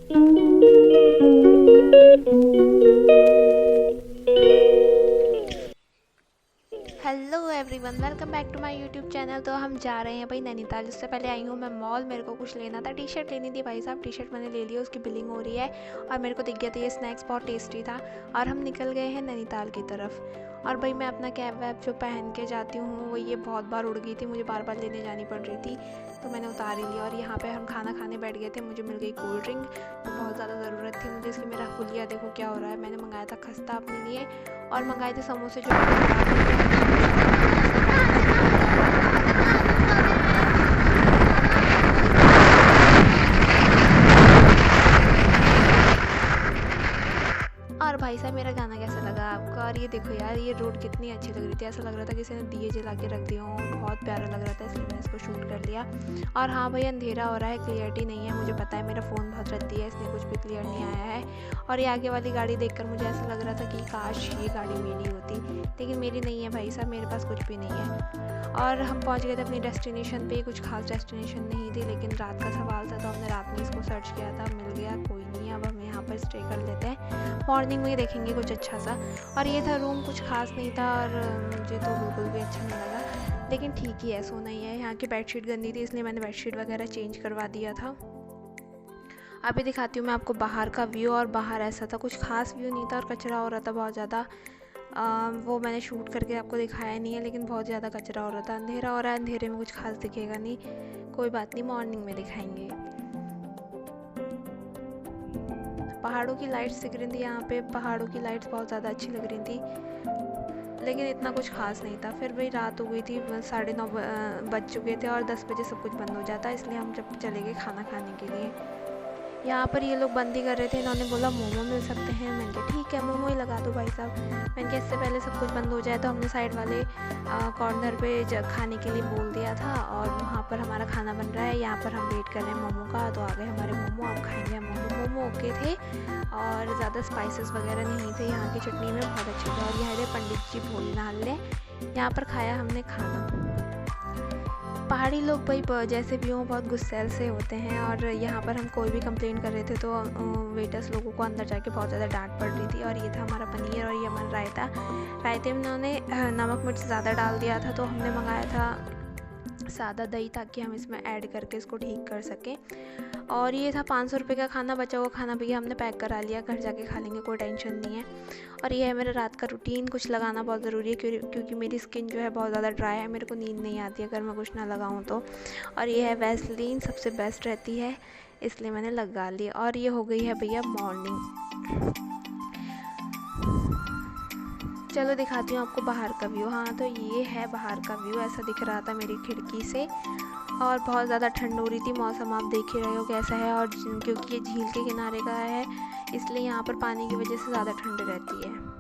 Hello everyone, welcome back to my YouTube channel. तो हम जा रहे हैं भाई नैनीताल। उससे पहले आई हूँ मैं मॉल। मेरे को कुछ लेना था, टी शर्ट लेनी थी भाई साहब। टी शर्ट मैंने ले लिया, उसकी बिलिंग हो रही है और मेरे को दिख गया था ये स्नैक्स बहुत टेस्टी था और हम निकल गए हैं नैनीताल की तरफ। और भाई मैं अपना कैप वैप जो पहन के जाती हूँ वो ये बहुत बार उड़ गई थी, मुझे बार बार लेने जानी पड़ रही थी, तो मैंने उतार ही लिया। और यहाँ पे हम खाना खाने बैठ गए थे, मुझे मिल गई कोल्ड ड्रिंक जो बहुत ज़्यादा ज़रूरत थी मुझे, इसलिए मेरा हुलिया देखो क्या हो रहा है। मैंने मंगाया था खस्ता अपने लिए और मंगाए थे समोसे जो और भाई साहब मेरा गाना कैसा लगा आपको। और ये देखो यार, ये रोड कितनी अच्छी लग रही थी, ऐसा लग रहा था किसी ने दिए जला के रख दिया हो, बहुत प्यारा लग रहा था, इसलिए मैंने इसको शूट कर लिया। और हाँ भाई अंधेरा हो रहा है, क्लियरिटी नहीं है, मुझे पता है मेरा फ़ोन बहुत रद्दी है इसलिए कुछ भी क्लियर नहीं आया है। और ये आगे वाली गाड़ी देखकर मुझे ऐसा लग रहा था कि काश ये गाड़ी मेरी होती, लेकिन मेरी नहीं है भाई साहब, मेरे पास कुछ भी नहीं है। और हम पहुंच गए थे अपनी डेस्टिनेशन पे। कुछ खास डेस्टिनेशन नहीं थी, लेकिन रात का सवाल था तो हमने रात में इसको सर्च किया था, मिल गया। कोई नहीं, अब हम यहाँ पर स्टे कर लेते हैं, मॉर्निंग में देखेंगे कुछ अच्छा सा। और ये था रूम, कुछ खास नहीं था और मुझे तो बिल्कुल भी अच्छा नहीं लगा, लेकिन ठीक ही है, सोना ही है। यहाँ की बेडशीट गंदी थी इसलिए मैंने बेडशीट वगैरह चेंज करवा दिया था। अभी दिखाती हूँ मैं आपको बाहर का व्यू। और बाहर ऐसा था, कुछ खास व्यू नहीं था और कचरा हो रहा था बहुत ज़्यादा। वो मैंने शूट करके आपको दिखाया नहीं है, लेकिन बहुत ज़्यादा कचरा हो रहा था। अंधेरा हो रहा है, अंधेरे में कुछ खास दिखेगा नहीं, कोई बात नहीं, मॉर्निंग में दिखाएंगे। पहाड़ों की लाइट्स दिख रही थी यहाँ पे, पहाड़ों की लाइट्स बहुत ज़्यादा अच्छी लग रही थी, लेकिन इतना कुछ खास नहीं था। फिर भाई रात हो गई थी, 9:30 बज चुके थे और 10 बजे सब कुछ बंद हो जाता, इसलिए हम जब चले गए खाना खाने के लिए। यहाँ पर ये लोग बंदी कर रहे थे, इन्होंने बोला मोमो मिल सकते हैं। मैंने कहा ठीक है मोमो ही लगा दो भाई साहब। मैंने कहा इससे पहले सब कुछ बंद हो जाए, तो हमने साइड वाले कॉर्नर पे खाने के लिए बोल दिया था और वहाँ पर हमारा खाना बन रहा है। यहाँ पर हम वेट कर रहे हैं मोमो का, तो आ गए हमारे मोमो, अब खाएंगे हम मोमो। मोमो ओके थे और ज़्यादा स्पाइसेस वगैरह नहीं थे, यहाँ की चटनी में बहुत अच्छी थी। और यहाँ पंडित जी भोले नहाले, यहाँ पर खाया हमने खाना। पहाड़ी लोग भाई जैसे भी हों बहुत गुस्सैल से होते हैं, और यहाँ पर हम कोई भी कंप्लेन कर रहे थे तो वेटर्स लोगों को अंदर जाके बहुत ज़्यादा डांट पड़ रही थी। और ये था हमारा पनीर और ये हमारा रायता। रायते में उन्होंने नमक मिर्च ज़्यादा डाल दिया था, तो हमने मंगाया था सादा दही, ताकि हम इसमें ऐड करके इसको ठीक कर सकें। और ये था 500 रुपये का खाना, बचा हुआ खाना भी हमने पैक करा लिया, घर जाके खा लेंगे, कोई टेंशन नहीं है। और ये है मेरा रात का रूटीन। कुछ लगाना बहुत ज़रूरी है क्योंकि मेरी स्किन जो है बहुत ज़्यादा ड्राई है, मेरे को नींद नहीं आती अगर मैं कुछ ना लगाऊँ तो। और ये है वैसलीन, सबसे बेस्ट रहती है, इसलिए मैंने लगा ली। और ये हो गई है भैया मॉर्निंग। चलो दिखाती हूँ आपको बाहर का व्यू। हाँ तो ये है बाहर का व्यू, ऐसा दिख रहा था मेरी खिड़की से। और बहुत ज़्यादा ठंड हो रही थी, मौसम आप देख ही रहे हो कैसा है। और क्योंकि ये झील के किनारे का है, इसलिए यहाँ पर पानी की वजह से ज़्यादा ठंड रहती है।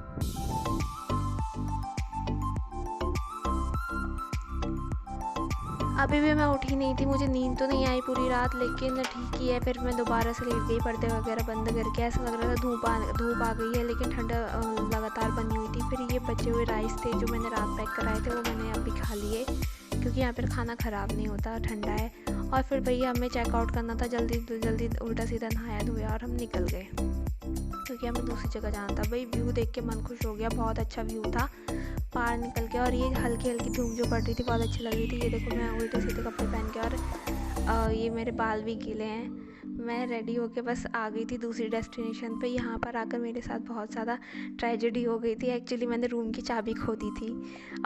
अभी भी मैं उठी नहीं थी, मुझे नींद तो नहीं आई पूरी रात, लेकिन ठीक ही है। फिर मैं दोबारा से लेट गई, पर्दे वगैरह बंद करके। ऐसा लग रहा था धूप आ गई है, लेकिन ठंड लगातार बनी हुई थी। फिर ये बचे हुए राइस थे जो मैंने रात पैक कराए थे, वो मैंने अभी खा लिए, क्योंकि यहाँ पर खाना ख़राब नहीं होता, ठंडा है। और फिर भैया हमें चेकआउट करना था, जल्दी उल्टा सीधा नहाया धोया और हम निकल गए, क्योंकि हमें दूसरी जगह जाना था। भाई व्यू देख के मन खुश हो गया, बहुत अच्छा व्यू था बाहर निकल के। और ये हल्की हल्की धूप जो पड़ रही थी बहुत अच्छी लग रही थी। ये देखो मैं उल्टे सीधे कपड़े पहन के, और ये मेरे बाल भी गीले हैं। मैं रेडी होके बस आ गई थी दूसरी डेस्टिनेशन पे। यहाँ पर आकर मेरे साथ बहुत ज़्यादा ट्रेजेडी हो गई थी। एक्चुअली मैंने रूम की चाबी खो दी थी,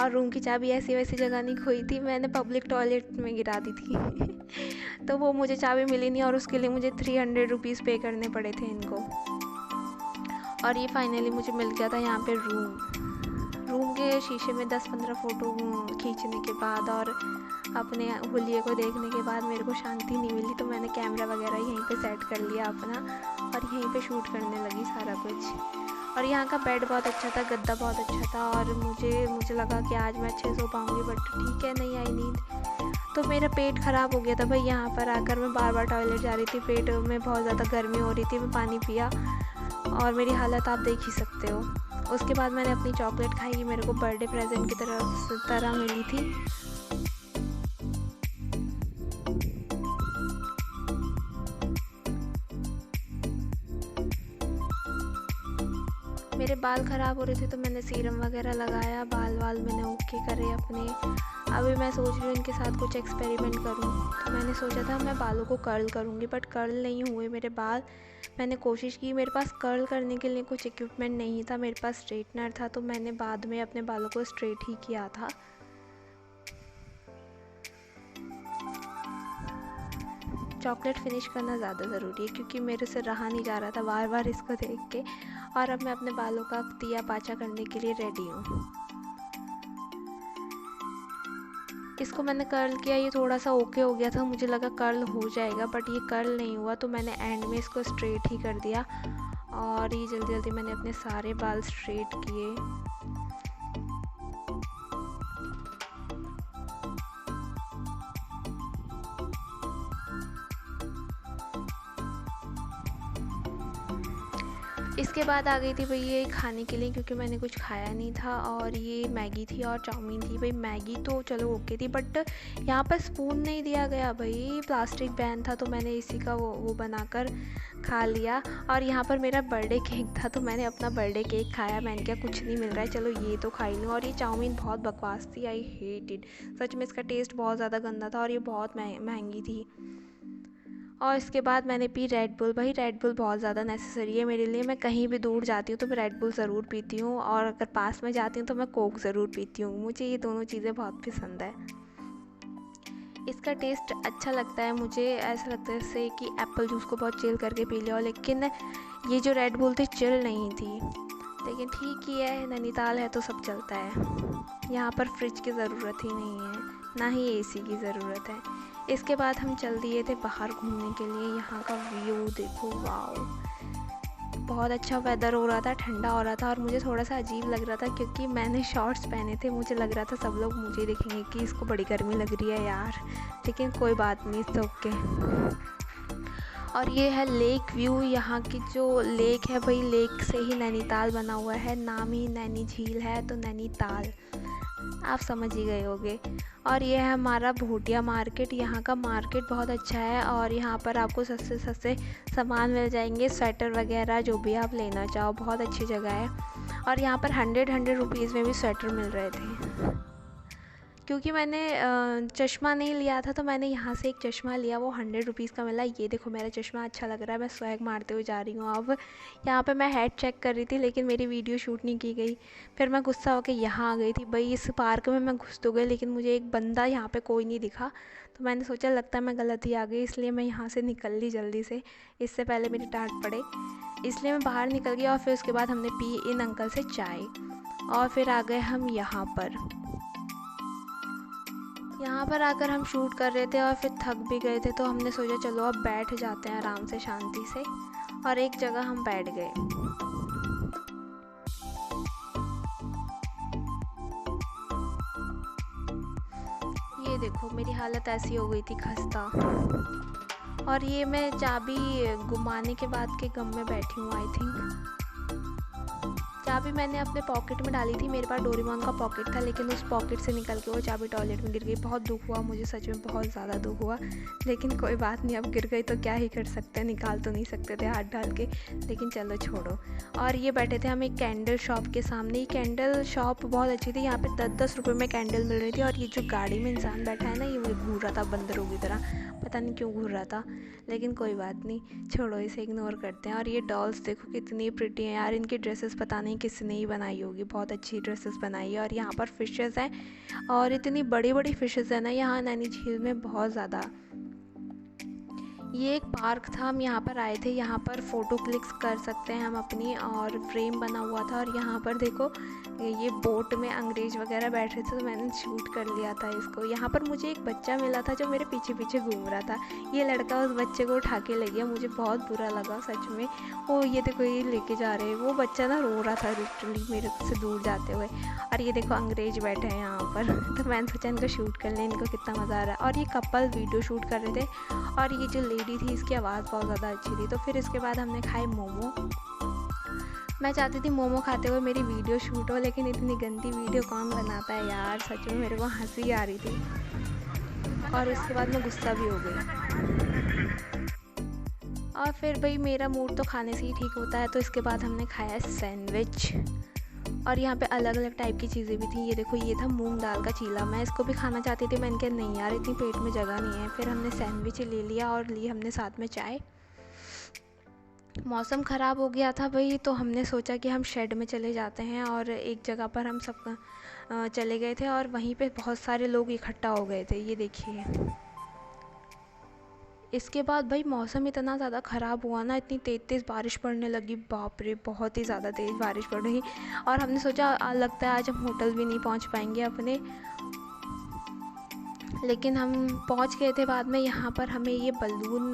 और रूम की चाबी ऐसी वैसी जगह नहीं खोई थी, मैंने पब्लिक टॉयलेट में गिरा दी थी तो वो मुझे चाबी मिली नहीं, और उसके लिए मुझे 300 रुपीज़ पे करने पड़े थे इनको। और ये फाइनली मुझे मिल गया था यहाँ पे रूम के शीशे में 10-15 फ़ोटो खींचने के बाद और अपने हुलिये को देखने के बाद मेरे को शांति नहीं मिली, तो मैंने कैमरा वगैरह यहीं पे सेट कर लिया अपना, और यहीं पे शूट करने लगी सारा कुछ। और यहाँ का बेड बहुत अच्छा था, गद्दा बहुत अच्छा था, और मुझे लगा कि आज मैं अच्छे सो पाऊँगी, बट ठीक है, नहीं आई नींद। तो मेरा पेट ख़राब हो गया था भाई। यहाँ पर आकर मैं बार बार टॉयलेट जा रही थी, पेट में बहुत ज़्यादा गर्मी हो रही थी, मैं पानी पिया और मेरी हालत आप देख ही सकते हो। उसके बाद मैंने अपनी चॉकलेट खाई, ये मेरे को बर्थडे प्रेजेंट की तरह मिली थी। मेरे बाल ख़राब हो रहे थे तो मैंने सीरम वगैरह लगाया, बाल मैंने ओके करे अपने। अभी मैं सोच रही हूँ इनके साथ कुछ एक्सपेरिमेंट करूँ। तो मैंने सोचा था मैं बालों को कर्ल करूँगी, बट कर्ल नहीं हुए मेरे बाल। मैंने कोशिश की, मेरे पास कर्ल करने के लिए कुछ इक्विपमेंट नहीं था, मेरे पास स्ट्रेटनर था, तो मैंने बाद में अपने बालों को स्ट्रेट ही किया था। चॉकलेट फिनिश करना ज़्यादा ज़रूरी है क्योंकि मेरे से रहा नहीं जा रहा था बार बार इसको देख के। और अब मैं अपने बालों का तिया पाचा करने के लिए रेडी हूँ। इसको मैंने कर्ल किया, ये थोड़ा सा ओके हो गया था, मुझे लगा कर्ल हो जाएगा, बट ये कर्ल नहीं हुआ, तो मैंने एंड में इसको स्ट्रेट ही कर दिया। और ये जल्दी जल्दी मैंने अपने सारे बाल स्ट्रेट किए। इसके बाद आ गई थी भाई ये खाने के लिए, क्योंकि मैंने कुछ खाया नहीं था। और ये मैगी थी और चाउमीन थी। भाई मैगी तो चलो ओके थी, बट यहाँ पर स्पून नहीं दिया गया भाई, प्लास्टिक बैन था, तो मैंने इसी का वो बनाकर खा लिया। और यहाँ पर मेरा बर्थडे केक था, तो मैंने अपना बर्थडे केक खाया। मैंने क्या कुछ नहीं मिल रहा है, चलो ये तो खा ही लूँ। और ये चाउमीन बहुत बकवास थी, आई हेट इट, सच में इसका टेस्ट बहुत ज़्यादा गंदा था और ये बहुत महंगी थी। और इसके बाद मैंने पी रेड बुल। भाई रेड बुल बहुत ज़्यादा नेसेसरी है मेरे लिए, मैं कहीं भी दूर जाती हूँ तो मैं रेड बुल ज़रूर पीती हूँ, और अगर पास में जाती हूँ तो मैं कोक ज़रूर पीती हूँ। मुझे ये दोनों चीज़ें बहुत पसंद है। इसका टेस्ट अच्छा लगता है, मुझे ऐसा लगता है जैसे कि एप्पल जूस को बहुत चिल करके पी लिया हो। लेकिन ये जो रेड बुल थी चिल नहीं थी, लेकिन ठीक ही है, नैनीताल है तो सब चलता है। यहाँ पर फ्रिज की ज़रूरत ही नहीं है, ना ही एसी की ज़रूरत है। इसके बाद हम चल दिए थे बाहर घूमने के लिए। यहाँ का व्यू देखो, वाओ, बहुत अच्छा वेदर हो रहा था, ठंडा हो रहा था। और मुझे थोड़ा सा अजीब लग रहा था क्योंकि मैंने शॉर्ट्स पहने थे, मुझे लग रहा था सब लोग मुझे देखेंगे कि इसको बड़ी गर्मी लग रही है यार, लेकिन कोई बात नहीं, तो ओके। और ये है लेक व्यू। यहाँ की जो लेक है भाई, लेक से ही नैनीताल बना हुआ है, नाम ही नैनी झील है तो नैनीताल, आप समझ ही गए होंगे। और ये है हमारा भोटिया मार्केट। यहाँ का मार्केट बहुत अच्छा है और यहाँ पर आपको सस्ते सस्ते सामान मिल जाएंगे, स्वेटर वगैरह जो भी आप लेना चाहो, बहुत अच्छी जगह है। और यहाँ पर 100 रुपीज़ में भी स्वेटर मिल रहे थे। क्योंकि मैंने चश्मा नहीं लिया था तो मैंने यहाँ से एक चश्मा लिया, वो 100 रुपीज़ का मिला। ये देखो मेरा चश्मा अच्छा लग रहा है, मैं स्वैग मारते हुए जा रही हूँ। अब यहाँ पे मैं हेड चेक कर रही थी लेकिन मेरी वीडियो शूट नहीं की गई। फिर मैं गुस्सा होकर यहाँ आ गई थी। भाई इस पार्क में मैं घुस तो गई लेकिन मुझे एक बंदा यहाँ पे कोई नहीं दिखा, तो मैंने सोचा लगता है मैं गलत ही आ गई, इसलिए मैं यहाँ से निकल ली जल्दी से, इससे पहले मेरी डांट पड़े, इसलिए मैं बाहर निकल गई। और फिर उसके बाद हमने पी इन अंकल से चाय, और फिर आ गए हम यहाँ पर आकर हम शूट कर रहे थे और फिर थक भी गए थे, तो हमने सोचा चलो अब बैठ जाते हैं आराम से शांति से, और एक जगह हम बैठ गए। ये देखो मेरी हालत ऐसी हो गई थी खस्ता। और ये मैं चाबी घुमाने के बाद के गम में बैठी हूँ आई थिंक। चाबी मैंने अपने पॉकेट में डाली थी, मेरे पास डोरेमोन का पॉकेट था, लेकिन उस पॉकेट से निकल के वो चाबी टॉयलेट में गिर गई। बहुत दुख हुआ मुझे, सच में बहुत ज़्यादा दुख हुआ, लेकिन कोई बात नहीं, अब गिर गई तो क्या ही कर सकते हैं, निकाल तो नहीं सकते थे हाथ डाल के, लेकिन चलो छोड़ो। और ये बैठे थे हम एक कैंडल शॉप के सामने। ये कैंडल शॉप बहुत अच्छी थी, यहाँ पे 10-10 रुपये में कैंडल मिल रही थी। और ये जो गाड़ी में इंसान बैठा है ना, ये वो घूर रहा था बंदरों की तरह, पता नहीं क्यों घूर रहा था, लेकिन कोई बात नहीं, छोड़ो, इसे इग्नोर करते हैं। और ये डॉल्स देखो कितनी प्रिटी हैं यार, इनकी ड्रेसेस पता नहीं किसने ही बनाई होगी, बहुत अच्छी ड्रेसेस बनाई है। और यहाँ पर फिशेस हैं, और इतनी बड़ी बड़ी फिशेस है ना यहाँ नैनी झील में, बहुत ज़्यादा। ये एक पार्क था, हम यहाँ पर आए थे, यहाँ पर फ़ोटो क्लिक्स कर सकते हैं हम अपनी, और फ्रेम बना हुआ था। और यहाँ पर देखो ये बोट में अंग्रेज़ वगैरह बैठे थे, तो मैंने शूट कर लिया था इसको। यहाँ पर मुझे एक बच्चा मिला था जो मेरे पीछे पीछे घूम रहा था, ये लड़का उस बच्चे को उठा के ले गया, मुझे बहुत बुरा लगा सच में। वो ये देखो ये लेके जा रहे हैं, वो बच्चा ना रो रहा था लिटरली मेरे से दूर जाते हुए। और ये देखो अंग्रेज़ बैठे हैं यहाँ पर तो मैंने सोचा इनको शूट कर लें, इनको कितना मज़ा आ रहा है। और ये कपल वीडियो शूट कर रहे थे, और ये जो लेडी थी इसकी आवाज़ बहुत ज़्यादा अच्छी थी। तो फिर इसके बाद हमने खाए मोमो। मैं चाहती थी मोमो खाते हुए मेरी वीडियो शूट हो, लेकिन इतनी गंदी वीडियो कौन बनाता है यार, सच में मेरे को हंसी आ रही थी। और उसके बाद मैं गुस्सा भी हो गई। और फिर भाई मेरा मूड तो खाने से ही ठीक होता है, तो इसके बाद हमने खाया सैंडविच। और यहाँ पे अलग अलग टाइप की चीज़ें भी थी। ये देखो, ये था मूंग दाल का चीला। मैं इसको भी खाना चाहती थी, मैंने कहा नहीं यार, इतनी पेट में जगह नहीं है। फिर हमने सैंडविच ले लिया और ली हमने साथ में चाय। मौसम ख़राब हो गया था भाई, तो हमने सोचा कि हम शेड में चले जाते हैं। और एक जगह पर हम सब चले गए थे और वहीं पे बहुत सारे लोग इकट्ठा हो गए थे, ये देखिए। इसके बाद भाई मौसम इतना ज़्यादा ख़राब हुआ ना, इतनी तेज़ तेज़ बारिश पड़ने लगी, बाप रे, बहुत ही ज़्यादा तेज़ बारिश पड़ रही। और हमने सोचा लगता है आज हम होटल भी नहीं पहुंच पाएंगे अपने, लेकिन हम पहुंच गए थे। बाद में यहाँ पर हमें ये बलून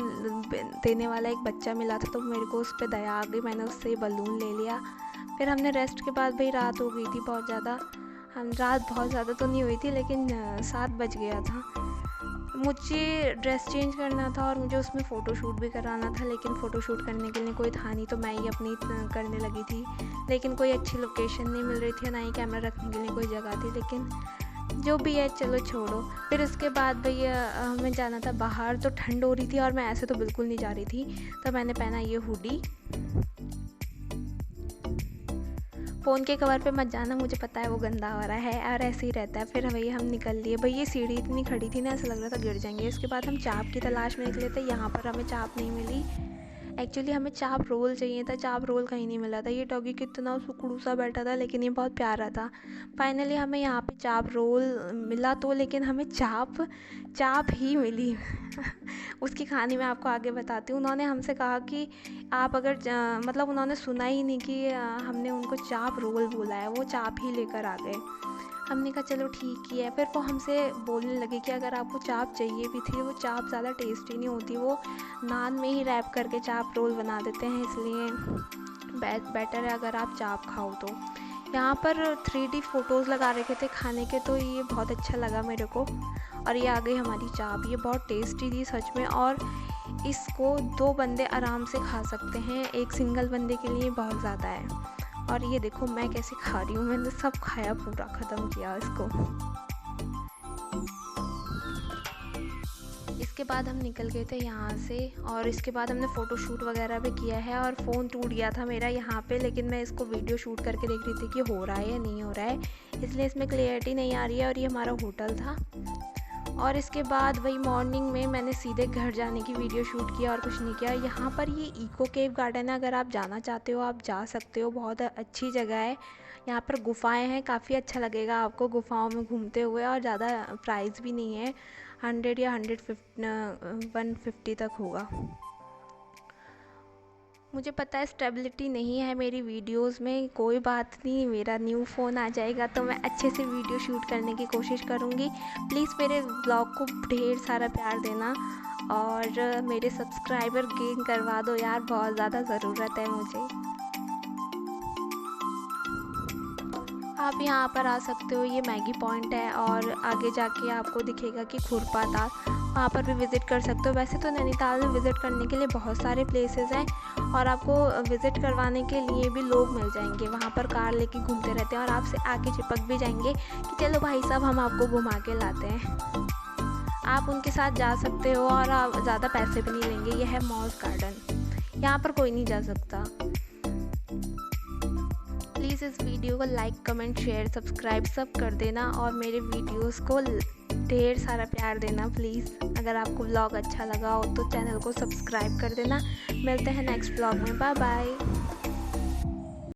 देने वाला एक बच्चा मिला था, तो मेरे को उस पर दया आ गई, मैंने उससे बलून ले लिया। फिर हमने रेस्ट के बाद भाई रात हो गई थी बहुत ज़्यादा। रात बहुत ज़्यादा तो नहीं हुई थी, लेकिन 7 बज गया था। मुझे ड्रेस चेंज करना था और मुझे उसमें फ़ोटोशूट भी कराना था, लेकिन फ़ोटोशूट करने के लिए कोई था नहीं, तो मैं ही अपनी करने लगी थी। लेकिन कोई अच्छी लोकेशन नहीं मिल रही थी, ना ही कैमरा रखने के लिए कोई जगह थी, लेकिन जो भी है चलो छोड़ो। फिर उसके बाद भैया हमें जाना था बाहर, तो ठंड हो रही थी और मैं ऐसे तो बिल्कुल नहीं जा रही थी, तो मैंने पहना ये हुडी। फ़ोन के कवर पे मत जाना, मुझे पता है वो गंदा हो रहा है और ऐसे ही रहता है। फिर भैया हम निकल लिए। भाई ये सीढ़ी इतनी खड़ी थी ना, ऐसा लग रहा था गिर जाएंगे। उसके बाद हम चाप की तलाश में निकले थे। यहाँ पर हमें चाप नहीं मिली। एक्चुअली हमें चाप रोल चाहिए था, चाप रोल कहीं नहीं मिला था। ये डॉगी कितना सुकड़ू सा बैठा था, लेकिन ये बहुत प्यारा था। फाइनली हमें यहाँ पे चाप रोल मिला, तो लेकिन हमें चाप ही मिली। उसकी कहानी मैं आपको आगे बताती हूँ। उन्होंने हमसे कहा कि आप अगर मतलब उन्होंने सुना ही नहीं कि हमने उनको चाप रोल बोला है, वो चाप ही लेकर आ गए। हमने कहा चलो ठीक ही है। फिर वो हमसे बोलने लगे कि अगर आपको चाप चाहिए भी थी, वो चाप ज़्यादा टेस्टी नहीं होती, वो नान में ही रैप करके चाप रोल बना देते हैं, इसलिए बेटर है अगर आप चाप खाओ तो। यहाँ पर 3D फ़ोटोज़ लगा रखे थे खाने के, तो ये बहुत अच्छा लगा मेरे को। और ये आ गई हमारी चाप। ये बहुत टेस्टी थी सच में, और इसको 2 बंदे आराम से खा सकते हैं, एक सिंगल बंदे के लिए बहुत ज़्यादा है। और ये देखो मैं कैसे खा रही हूँ, मैंने सब खाया, पूरा ख़त्म किया इसको। इसके बाद हम निकल गए थे यहाँ से, और इसके बाद हमने फ़ोटोशूट वगैरह भी किया है। और फ़ोन टूट गया था मेरा यहाँ पे, लेकिन मैं इसको वीडियो शूट करके देख रही थी कि हो रहा है या नहीं हो रहा है, इसलिए इसमें क्लियरिटी नहीं आ रही है। और ये हमारा होटल था। और इसके बाद वही मॉर्निंग में मैंने सीधे घर जाने की वीडियो शूट किया और कुछ नहीं किया। यहाँ पर ये इको केव गार्डन है, अगर आप जाना चाहते हो आप जा सकते हो, बहुत अच्छी जगह है। यहाँ पर गुफाएं हैं, काफ़ी अच्छा लगेगा आपको गुफाओं में घूमते हुए। और ज़्यादा प्राइस भी नहीं है, 100 या 150 तक होगा। मुझे पता है स्टेबिलिटी नहीं है मेरी वीडियोस में, कोई बात नहीं, मेरा न्यू फ़ोन आ जाएगा तो मैं अच्छे से वीडियो शूट करने की कोशिश करूँगी। प्लीज़ मेरे ब्लॉग को ढेर सारा प्यार देना और मेरे सब्सक्राइबर गेन करवा दो यार, बहुत ज़्यादा ज़रूरत है मुझे। आप यहाँ पर आ सकते हो, ये मैगी पॉइंट है, और आगे जाके आपको दिखेगा कि खुरपाताल, वहाँ पर भी विज़िट कर सकते हो। वैसे तो नैनीताल में विज़िट करने के लिए बहुत सारे प्लेसेस हैं, और आपको विज़िट करवाने के लिए भी लोग मिल जाएंगे। वहाँ पर कार लेके घूमते रहते हैं और आपसे आके चिपक भी जाएंगे कि चलो भाई साहब हम आपको घुमा के लाते हैं। आप उनके साथ जा सकते हो और आप ज़्यादा पैसे भी नहीं लेंगे। यह है मॉस गार्डन, यहाँ पर कोई नहीं जा सकता। प्लीज़ इस वीडियो को लाइक, कमेंट, शेयर, सब्सक्राइब सब कर देना, और मेरे वीडियोस को ढेर सारा प्यार देना प्लीज़। अगर आपको व्लॉग अच्छा लगा हो तो चैनल को सब्सक्राइब कर देना। मिलते हैं नेक्स्ट व्लॉग में, बाय बाय।